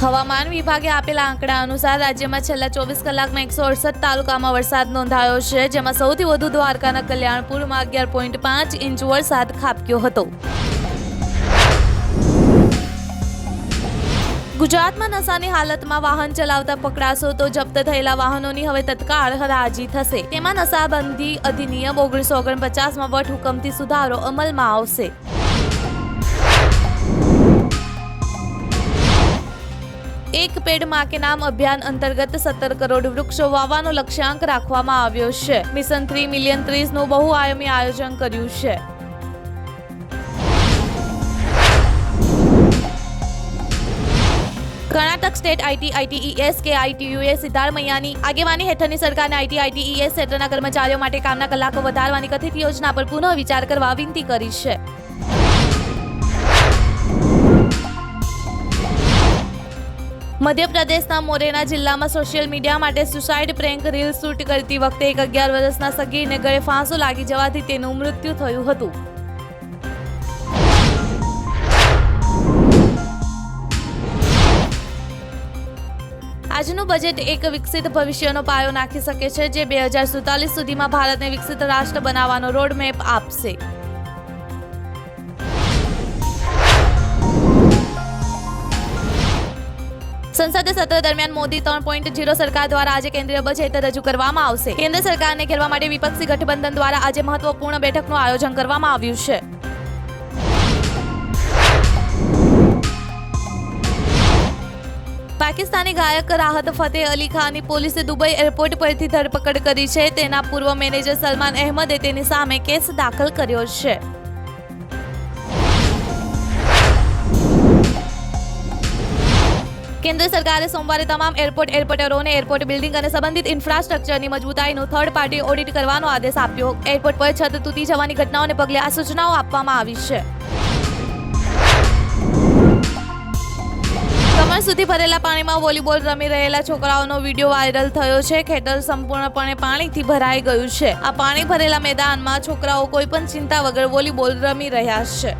હવામાન વિભાગે આપેલા આંકડા અનુસાર રાજ્યમાં છેલ્લા 24 કલાકમાં 168 તાલુકામાં વરસાદ નોંધાયો છે, જેમાં સૌથી વધુ દ્વારકાના કલ્યાણપુરમાં 11.5 ઇંચ વરસાદ ખાબક્યો હતો. ગુજરાતમાં નશાની હાલતમાં વાહન ચલાવતા પકડાશો તો જપ્ત થયેલા વાહનોની હવે તત્કાળ હરાજી થશે. તેમાં નશાબંધી અધિનિયમ 1949માં વટહુકમથી સુધારો અમલમાં આવશે. એક પેડ માં કે નામ અભિયાન અંતર્ગત 17 કરોડ વૃક્ષો વાવવાનો લક્ષ્યાંક રાખવામાં આવ્યો છે. મિશન 3 મિલિયન ટ્રીઝનું બહુઆયામી આયોજન કર્યું છે. કર્ણાટક સ્ટેટ આઈટીઈએસ કે આઈટીયુએ સિદ્ધારમૈયાની આગેવાની હેઠળની સરકારને આઈટીઈએસ ક્ષેત્રના કર્મચારીઓ માટે કામના કલાકો વધારવાની કથિત યોજના પર પુનઃ વિચાર કરવા વિનંતી કરી છે. મધ્યપ્રદેશના મોરેના જિલ્લામાં સોશિયલ મીડિયા માટે સુસાઇડ પ્રેન્ક રીલ શૂટ કરતી વખતે એક 11 વર્ષના સગીરને ગળે ફાંસો લાગી જવાથી તેનું મૃત્યુ થયું હતું. આજનું બજેટ એક વિકસિત ભવિષ્યનો પાયો નાખી શકે છે, જે 2047 સુધીમાં ભારતને વિકસિત રાષ્ટ્ર બનાવવાનો રોડમેપ આપશે. સંસદ સત્ર દરમિયાન મોદી 3.0 સરકાર દ્વારા આજે કેન્દ્રીય બજેટ રજૂ કરવામાં આવશે. કેન્દ્ર સરકારને ઘેરવા માટે વિપક્ષી ગઠબંધન દ્વારા આજે મહત્વપૂર્ણ બેઠકનું આયોજન કરવામાં આવ્યું છે. પાકિસ્તાની ગાયક રાહત ફતેહ અલી ખાનની પોલીસે દુબઈ એરપોર્ટ પરથી ધરપકડ કરી છે. તેના પૂર્વ મેનેજર સલમાન અહેમદે તેની સામે કેસ દાખલ કર્યો છે. કેન્દ્ર સરકારે સોમવારે તમામ એરપોર્ટરોને એરપોર્ટ બિલ્ડિંગ અને સંબંધિત ઇન્ફ્રાસ્ટ્રક્ચરની મજબૂતાઈનું થર્ડ પાર્ટી ઓડિટ કરવાનો આદેશ આપ્યો. એરપોર્ટ પર છત તૂટી જવાની ઘટનાઓને પગલે આ સૂચનાઓ આપવામાં આવી છે. કમર સુધી ભરેલા પાણીમાં વોલીબોલ રમી રહેલા છોકરાઓનો વિડીયો વાયરલ થયો છે. ખેતર સંપૂર્ણપણે પાણીથી ભરાઈ ગયું છે. આ પાણી ભરેલા મેદાનમાં છોકરાઓ કોઈ પણ ચિંતા વગર વોલીબોલ રમી રહ્યા છે.